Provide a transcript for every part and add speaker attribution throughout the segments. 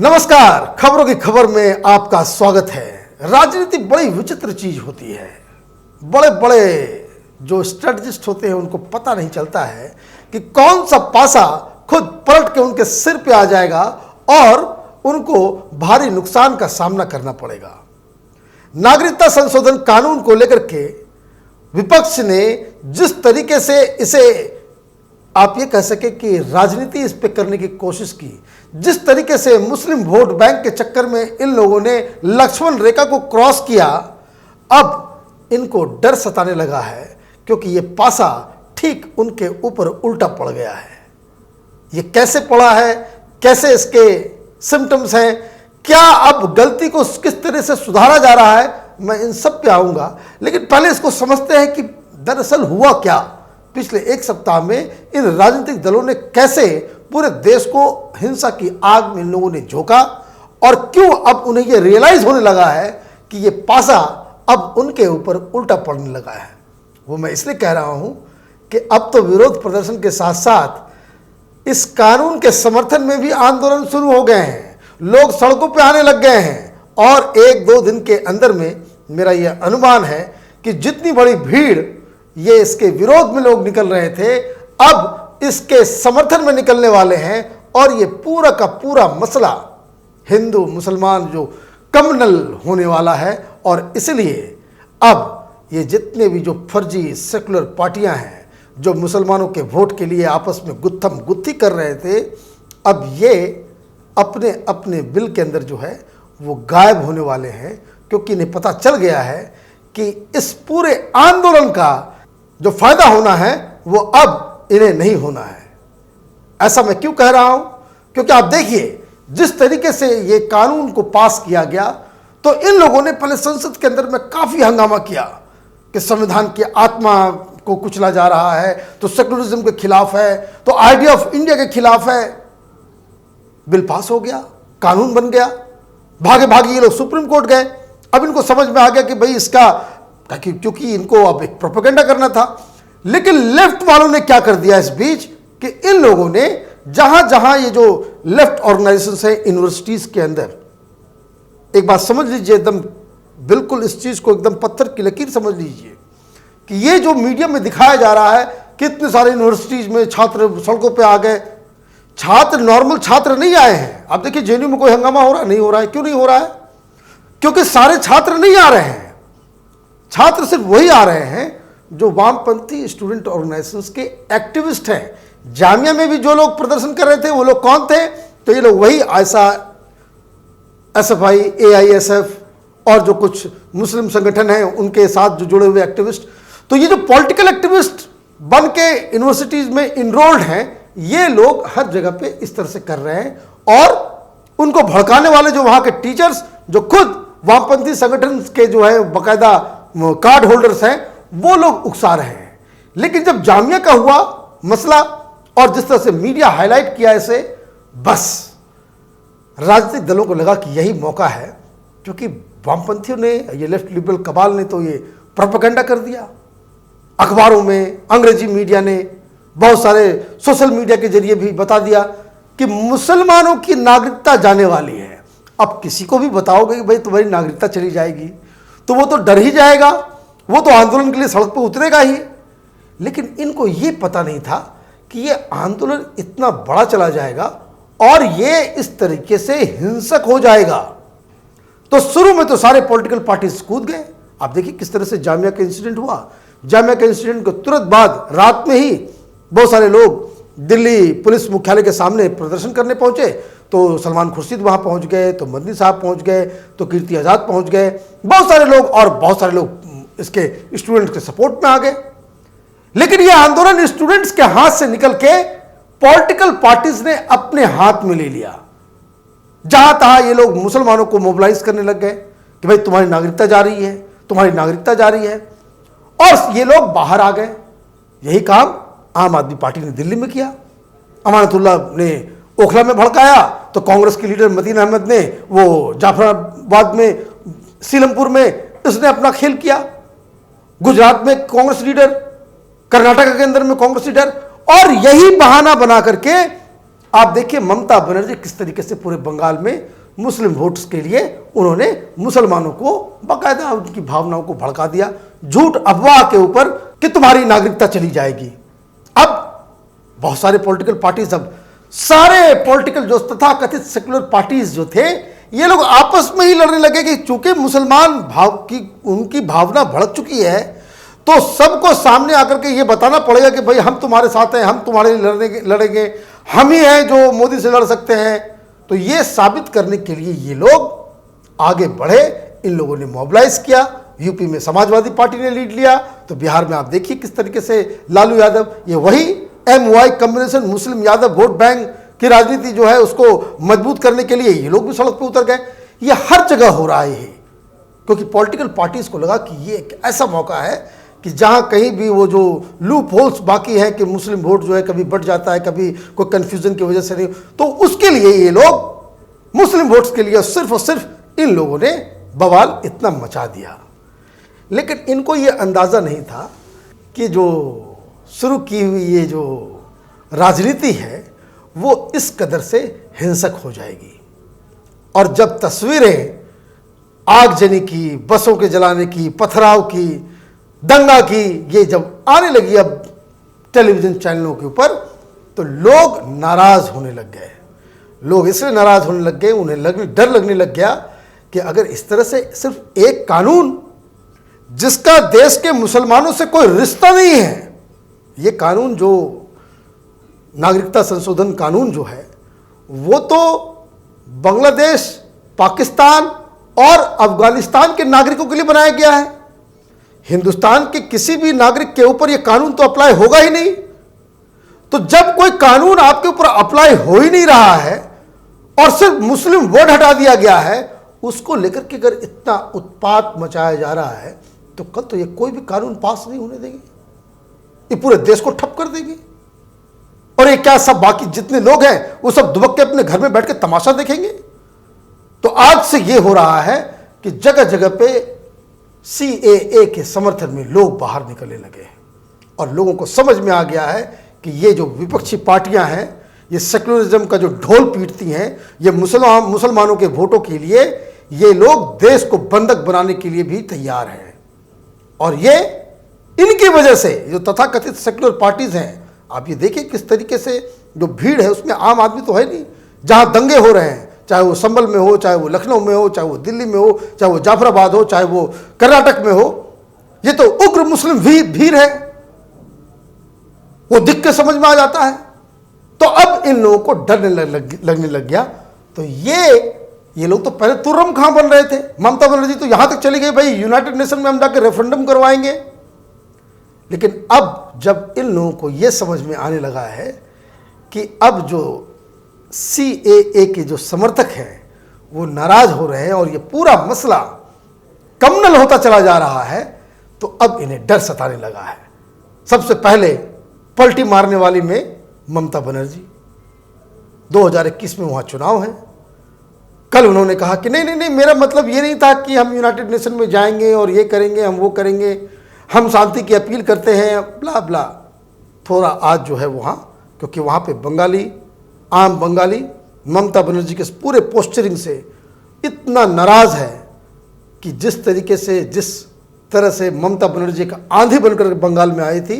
Speaker 1: नमस्कार, खबरों की खबर में आपका स्वागत है। राजनीति बड़ी विचित्र चीज होती है। बड़े बड़े जो स्ट्रेटजिस्ट होते हैं उनको पता नहीं चलता है कि कौन सा पासा खुद पलट के उनके सिर पे आ जाएगा और उनको भारी नुकसान का सामना करना पड़ेगा। नागरिकता संशोधन कानून को लेकर के विपक्ष ने जिस तरीके से इसे आप ये कह सके कि राजनीति इस पे करने की कोशिश की, जिस तरीके से मुस्लिम वोट बैंक के चक्कर में इन लोगों ने लक्ष्मण रेखा को क्रॉस किया, अब इनको डर सताने लगा है क्योंकि ये पासा ठीक उनके ऊपर उल्टा पड़ गया है। ये कैसे पड़ा है, कैसे इसके सिम्टम्स हैं, क्या अब गलती को किस तरह से सुधारा जा रहा है, मैं इन सब पे आऊंगा। लेकिन पहले इसको समझते हैं कि दरअसल हुआ क्या। पिछले एक सप्ताह में इन राजनीतिक दलों ने कैसे पूरे देश को हिंसा की आग में इन लोगों ने झोंका और क्यों अब उन्हें यह रियलाइज होने लगा है कि यह पासा अब उनके ऊपर उल्टा पड़ने लगा है। वो मैं इसलिए कह रहा हूं कि अब तो विरोध प्रदर्शन के साथ साथ इस कानून के समर्थन में भी आंदोलन शुरू हो गए हैं। लोग सड़कों पर आने लग गए हैं और एक दो दिन के अंदर में मेरा यह अनुमान है कि जितनी बड़ी भीड़ ये इसके विरोध में लोग निकल रहे थे, अब इसके समर्थन में निकलने वाले हैं और ये पूरा का पूरा मसला हिंदू मुसलमान जो कम्युनल होने वाला है। और इसलिए अब ये जितने भी जो फर्जी सेकुलर पार्टियां हैं जो मुसलमानों के वोट के लिए आपस में गुत्थम गुत्थी कर रहे थे, अब ये अपने अपने बिल के अंदर जो है वो गायब होने वाले हैं, क्योंकि इन्हें पता चल गया है कि इस पूरे आंदोलन का जो फायदा होना है वो अब इन्हें नहीं होना है। ऐसा मैं क्यों कह रहा हूं? क्योंकि आप देखिए जिस तरीके से ये कानून को पास किया गया, तो इन लोगों ने पहले संसद के अंदर में काफी हंगामा किया कि संविधान की आत्मा को कुचला जा रहा है, तो सेकुलरिज्म के खिलाफ है, तो आइडिया ऑफ इंडिया के खिलाफ है। बिल पास हो गया, कानून बन गया, भागे भागे ये लोग सुप्रीम कोर्ट गए। अब इनको समझ में आ गया कि भाई इसका, क्योंकि इनको अब एक प्रोपेगेंडा करना था। लेकिन लेफ्ट वालों ने क्या कर दिया इस बीच कि इन लोगों ने जहां जहां ये जो लेफ्ट ऑर्गेनाइजेशंस हैं यूनिवर्सिटीज के अंदर, एक बात समझ लीजिए, एकदम बिल्कुल इस चीज को एकदम पत्थर की लकीर समझ लीजिए कि ये जो मीडिया में दिखाया जा रहा है कि इतने सारे यूनिवर्सिटीज में छात्र सड़कों पर आ गए। छात्र नॉर्मल छात्र नहीं आए हैं। आप देखिए जेएनयू में कोई हंगामा हो रहा नहीं हो रहा है। क्यों नहीं हो रहा है? क्योंकि सारे छात्र नहीं आ रहे हैं। छात्र सिर्फ वही आ रहे हैं जो वामपंथी स्टूडेंट ऑर्गेनाइजेशंस के एक्टिविस्ट हैं। जामिया में भी जो लोग प्रदर्शन कर रहे थे वो लोग कौन थे? तो ये लोग वही आयसा, एसएफआई, एआईएसएफ और जो कुछ मुस्लिम संगठन हैं उनके साथ जो जुड़े हुए एक्टिविस्ट। तो ये जो पॉलिटिकल एक्टिविस्ट बन के यूनिवर्सिटीज में इनरोल्ड हैं, ये लोग हर जगह पे इस तरह से कर रहे हैं और उनको भड़काने वाले जो वहां के टीचर्स जो खुद वामपंथी संगठन के जो है बाकायदा कार्ड होल्डर्स हैं, वो लोग उकसा रहे हैं। लेकिन जब जामिया का हुआ मसला और जिस तरह से मीडिया हाईलाइट किया इसे, बस राजनीतिक दलों को लगा कि यही मौका है, क्योंकि वामपंथियों ने, ये लेफ्ट लिबरल कबाल ने तो ये प्रोपेगेंडा कर दिया। अखबारों में, अंग्रेजी मीडिया ने, बहुत सारे सोशल मीडिया के जरिए भी बता दिया कि मुसलमानों की नागरिकता जाने वाली है। अब किसी को भी बताओगे कि भाई तुम्हारी नागरिकता चली जाएगी तो वो तो डर ही जाएगा, वो तो आंदोलन के लिए सड़क पर उतरेगा ही। लेकिन इनको ये पता नहीं था कि ये आंदोलन इतना बड़ा चला जाएगा और ये इस तरीके से हिंसक हो जाएगा। तो शुरू में तो सारे पॉलिटिकल पार्टीज कूद गए। आप देखिए किस तरह से जामिया का इंसिडेंट हुआ। जामिया के इंसिडेंट को तुरंत बाद रात में ही बहुत सारे लोग दिल्ली पुलिस मुख्यालय के सामने प्रदर्शन करने पहुंचे। तो सलमान खुर्शीद वहां पहुंच गए, तो मदनी साहब पहुंच गए, तो कीर्ति आजाद पहुंच गए, बहुत सारे लोग, और बहुत सारे लोग इसके स्टूडेंट्स के सपोर्ट में आ गए। लेकिन यह आंदोलन स्टूडेंट्स के हाथ से निकल के पॉलिटिकल पार्टीज ने अपने हाथ में ले लिया। जहां तहां ये लोग मुसलमानों को मोबिलाइज करने लग गए कि भाई तुम्हारी नागरिकता जा रही है, तुम्हारी नागरिकता जा रही है, और ये लोग बाहर आ गए। यही काम आम आदमी पार्टी ने दिल्ली में किया। अमानतुल्लाह ने ओखला में भड़काया, तो कांग्रेस की लीडर मतीन अहमद ने वो जाफराबाद में, सीलमपुर में इसने अपना खेल किया। गुजरात में कांग्रेस लीडर, कर्नाटक के अंदर में कांग्रेस लीडर, और यही बहाना बना करके आप देखिए ममता बनर्जी किस तरीके से पूरे बंगाल में मुस्लिम वोट्स के लिए उन्होंने मुसलमानों को बाकायदा उनकी भावनाओं को भड़का दिया, झूठ अफवाह के ऊपर कि तुम्हारी नागरिकता चली जाएगी। अब बहुत सारे पॉलिटिकल पार्टीज, अब सारे पॉलिटिकल जो तथाकथित सेक्युलर पार्टीज जो थे, ये लोग आपस में ही लड़ने लगे कि चूंकि मुसलमान भाव की उनकी भावना भड़क चुकी है, तो सबको सामने आकर के ये बताना पड़ेगा कि भाई हम तुम्हारे साथ हैं, हम तुम्हारे लिए लड़ेंगे, हम ही हैं जो मोदी से लड़ सकते हैं। तो ये साबित करने के लिए ये लोग आगे बढ़े, इन लोगों ने मोबिलाइज किया। यूपी में समाजवादी पार्टी ने लीड लिया, तो बिहार में आप देखिए किस तरीके से लालू यादव, ये वही MY combination Muslim Yadav vote bank की राजनीति जो है उसको मजबूत करने के लिए ये लोग भी सड़क पर उतर गए। ये हर जगह हो रहा है, क्योंकि पॉलिटिकल पार्टीज को लगा कि ये एक ऐसा मौका है कि जहां कहीं भी वो जो लूप होल्स बाकी है कि मुस्लिम वोट जो है कभी बढ़ जाता है, कभी कोई कंफ्यूजन की वजह से नहीं, तो उसके लिए ये लोग मुस्लिम वोट्स के लिए सिर्फ और सिर्फ इन लोगों ने बवाल इतना मचा दिया। लेकिन इनको ये अंदाज़ा नहीं था कि जो शुरू की हुई ये जो राजनीति है वो इस कदर से हिंसक हो जाएगी। और जब तस्वीरें आगजनी की, बसों के जलाने की, पथराव की, दंगा की, ये जब आने लगी अब टेलीविज़न चैनलों के ऊपर, तो लोग नाराज़ होने लग गए। लोग इसलिए नाराज़ होने लग गए, उन्हें डर लगने लग गया कि अगर इस तरह से सिर्फ एक कानून जिसका देश के मुसलमानों से कोई रिश्ता नहीं है, ये कानून जो नागरिकता संशोधन कानून जो है वो तो बांग्लादेश, पाकिस्तान और अफगानिस्तान के नागरिकों के लिए बनाया गया है। हिंदुस्तान के किसी भी नागरिक के ऊपर यह कानून तो अप्लाई होगा ही नहीं। तो जब कोई कानून आपके ऊपर अप्लाई हो ही नहीं रहा है और सिर्फ मुस्लिम वर्ड हटा दिया गया है, उसको लेकर के अगर इतना उत्पात मचाया जा रहा है, तो कल तो ये कोई भी कानून पास नहीं होने देंगे, ये पूरे देश को ठप कर देंगे। और ये क्या सब बाकी जितने लोग हैं वो सब दुबक के अपने घर में बैठ के तमाशा देखेंगे। तो आज से ये हो रहा है कि जगह जगह पे CAA के समर्थन में लोग बाहर निकलने लगे हैं और लोगों को समझ में आ गया है कि ये जो विपक्षी पार्टियां हैं, ये सेक्युलरिज्म का जो ढोल पीटती हैं, ये मुसलमानों के वोटों के लिए ये लोग देश को बंधक बनाने के लिए भी तैयार हैं। और ये इनकी वजह से जो तथाकथित सेक्युलर पार्टीज हैं, आप ये देखिए किस तरीके से जो भीड़ है उसमें आम आदमी तो है नहीं। जहां दंगे हो रहे हैं, चाहे वो संभल में हो, चाहे वो लखनऊ में हो, चाहे वो दिल्ली में हो, चाहे वो जाफराबाद हो, चाहे वो कर्नाटक में हो, ये तो उग्र मुस्लिम भीड़ है, वो दिख के समझ में आ जाता है। तो अब इन लोगों को डरने लगने लग गया। तो ये लोग तो पहले तुर्रम खां बन रहे थे। ममता बनर्जी तो यहां तक चली गई, भाई यूनाइटेड नेशन में हम जाकर रेफरेंडम करवाएंगे। लेकिन अब जब इन लोगों को यह समझ में आने लगा है कि अब जो CAA के जो समर्थक हैं वो नाराज हो रहे हैं और ये पूरा मसला कमनल होता चला जा रहा है, तो अब इन्हें डर सताने लगा है। सबसे पहले पलटी मारने वाली में ममता बनर्जी, 2021 में वहां चुनाव है। कल उन्होंने कहा कि नहीं, मेरा मतलब ये नहीं था कि हम यूनाइटेड नेशन में जाएंगे और ये करेंगे, हम वो करेंगे, हम शांति की अपील करते हैं, ब्ला ब्ला। थोड़ा आज जो है वहाँ, क्योंकि वहाँ पे बंगाली, आम बंगाली ममता बनर्जी के पूरे पोस्चरिंग से इतना नाराज़ है कि जिस तरह से ममता बनर्जी का आंधी बनकर बंगाल में आई थी,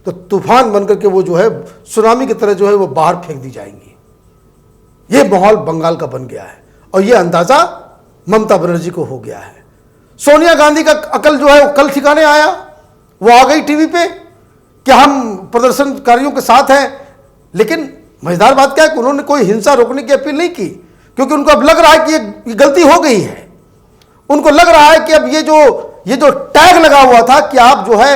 Speaker 1: तो तूफान बनकर के वो जो है सुनामी की तरह जो है वो बाहर फेंक दी जाएंगी। ये माहौल बंगाल का बन गया है और ये अंदाज़ा ममता बनर्जी को हो गया है। सोनिया गांधी का अकल जो है वो कल ठिकाने आया, वो आ गई टीवी पे कि हम प्रदर्शनकारियों के साथ हैं। लेकिन मजेदार बात क्या है कि उन्होंने कोई हिंसा रोकने की अपील नहीं की, क्योंकि उनको अब लग रहा है कि ये गलती हो गई है। उनको लग रहा है कि अब ये जो टैग लगा हुआ था कि आप जो है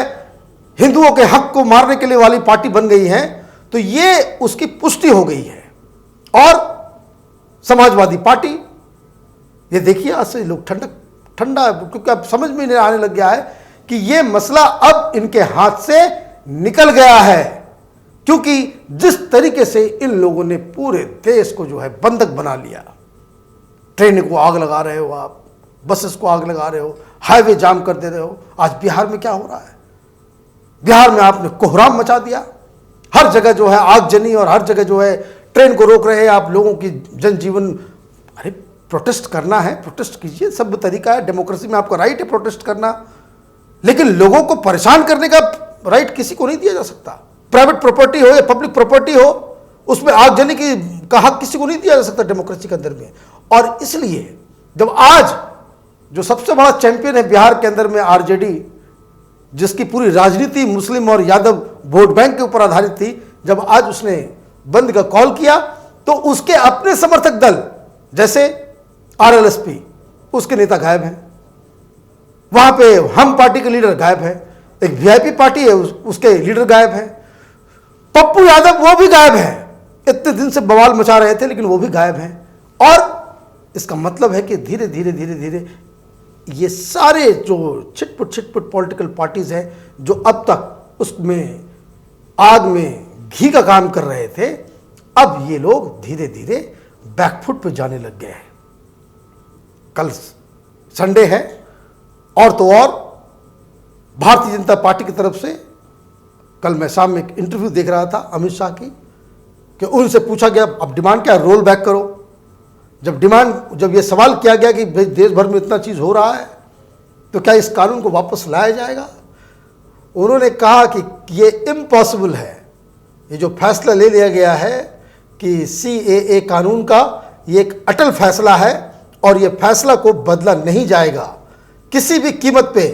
Speaker 1: हिंदुओं के हक को मारने के लिए वाली पार्टी बन गई है, तो ये उसकी पुष्टि हो गई है। और समाजवादी पार्टी, ये देखिए आज से लोग ठंडा, क्योंकि अब समझ में नहीं आने लग गया है कि ये मसला अब इनके हाथ से निकल गया है। क्योंकि जिस तरीके से इन लोगों ने पूरे देश को जो है बंधक बना लिया, ट्रेन को आग लगा रहे हो आप, बसेस को आग लगा रहे हो, हाईवे जाम कर दे रहे हो। आज बिहार में क्या हो रहा है? बिहार में आपने कोहराम मचा दिया, हर जगह जो है आगजनी और हर जगह जो है ट्रेन को रोक रहे हैं, आप लोगों की जनजीवन। अरे प्रोटेस्ट करना है, प्रोटेस्ट कीजिए, सब तरीका है, डेमोक्रेसी में आपका राइट है प्रोटेस्ट करना, लेकिन लोगों को परेशान करने का राइट किसी को नहीं दिया जा सकता। प्राइवेट प्रॉपर्टी हो या पब्लिक प्रॉपर्टी हो, उसमें आगजनी का हक किसी को नहीं दिया जा सकता डेमोक्रेसी के अंदर में। और इसलिए जब आज जो सबसे बड़ा चैंपियन है बिहार के अंदर में आरजेडी, जिसकी पूरी राजनीति मुस्लिम और यादव वोट बैंक के ऊपर आधारित थी, जब आज उसने बंद का कॉल किया तो उसके अपने समर्थक दल जैसे आरएलएसपी, उसके नेता गायब हैं, वहां पे हम पार्टी के लीडर गायब है, एक वीआईपी पार्टी है उसके लीडर गायब हैं, पप्पू यादव वो भी गायब है, इतने दिन से बवाल मचा रहे थे लेकिन वो भी गायब हैं। और इसका मतलब है कि धीरे धीरे धीरे धीरे ये सारे जो छिटपुट पॉलिटिकल पार्टीज हैं, जो अब तक उसमें आग में घी का काम कर रहे थे, अब ये लोग धीरे धीरे बैकफुट पे जाने लग गए हैं। कल संडे है और तो और भारतीय जनता पार्टी की तरफ से कल मैं शाम में एक इंटरव्यू देख रहा था अमित शाह की, कि उनसे पूछा गया अब डिमांड क्या, रोल बैक करो। जब ये सवाल किया गया कि भाई देश भर में इतना चीज़ हो रहा है तो क्या इस कानून को वापस लाया जाएगा, उन्होंने कहा कि ये इम्पॉसिबल है। ये जो फैसला ले लिया गया है कि CAA कानून का, ये एक अटल फैसला है और ये फैसला को बदला नहीं जाएगा किसी भी कीमत पे।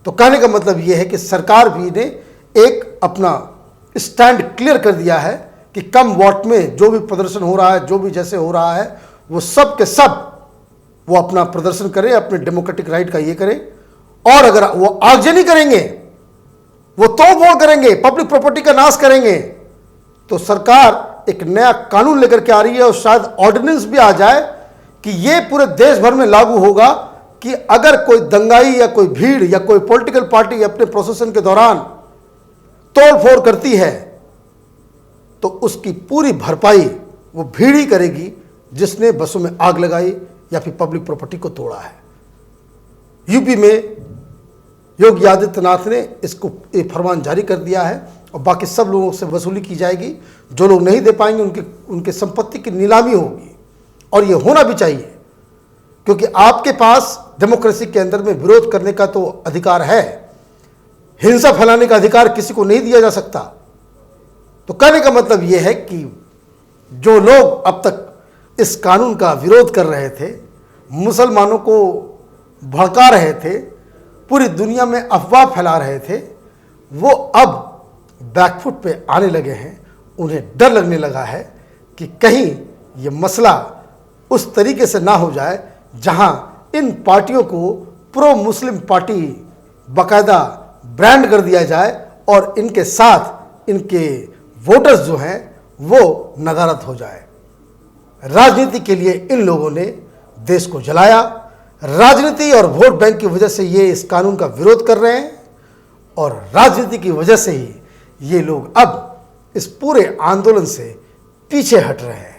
Speaker 1: तो कहने का मतलब ये है कि सरकार भी ने एक अपना स्टैंड क्लियर कर दिया है कि कम वोट में जो भी प्रदर्शन हो रहा है, जो भी जैसे हो रहा है, वो सब के सब वो अपना प्रदर्शन करें, अपने डेमोक्रेटिक राइट का ये करें। और अगर वो आगजनी करेंगे, वो तोड़फोड़ करेंगे, पब्लिक प्रॉपर्टी का नाश करेंगे, तो सरकार एक नया कानून लेकर के आ रही है और शायद ऑर्डिनेंस भी आ जाए कि ये पूरे देश भर में लागू होगा कि अगर कोई दंगाई या कोई भीड़ या कोई पॉलिटिकल पार्टी अपने प्रोसेशन के दौरान तोड़फोड़ करती है तो उसकी पूरी भरपाई वो भीड़ ही करेगी जिसने बसों में आग लगाई या फिर पब्लिक प्रॉपर्टी को तोड़ा है। यूपी में योगी आदित्यनाथ ने इसको एक फरमान जारी कर दिया है और बाकी सब लोगों से वसूली की जाएगी। जो लोग नहीं दे पाएंगे उनके संपत्ति की नीलामी होगी और ये होना भी चाहिए, क्योंकि आपके पास डेमोक्रेसी के अंदर में विरोध करने का तो अधिकार है, हिंसा फैलाने का अधिकार किसी को नहीं दिया जा सकता। तो कहने का मतलब यह है कि जो लोग अब तक इस कानून का विरोध कर रहे थे, मुसलमानों को भड़का रहे थे, पूरी दुनिया में अफवाह फैला रहे थे, वो अब बैकफुट पे आने लगे हैं। उन्हें डर लगने लगा है कि कहीं ये मसला उस तरीके से ना हो जाए जहां इन पार्टियों को प्रो मुस्लिम पार्टी बाकायदा ब्रांड कर दिया जाए और इनके साथ इनके वोटर्स जो हैं वो नदारद हो जाए। राजनीति के लिए इन लोगों ने देश को जलाया, राजनीति और वोट बैंक की वजह से ये इस कानून का विरोध कर रहे हैं और राजनीति की वजह से ही ये लोग अब इस पूरे आंदोलन से पीछे हट रहे हैं।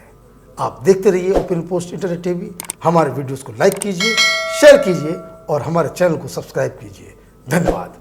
Speaker 1: आप देखते रहिए ओपिनियन पोस्ट इंटरनेट टीवी। हमारे वीडियोस को लाइक कीजिए, शेयर कीजिए और हमारे चैनल को सब्सक्राइब कीजिए। धन्यवाद।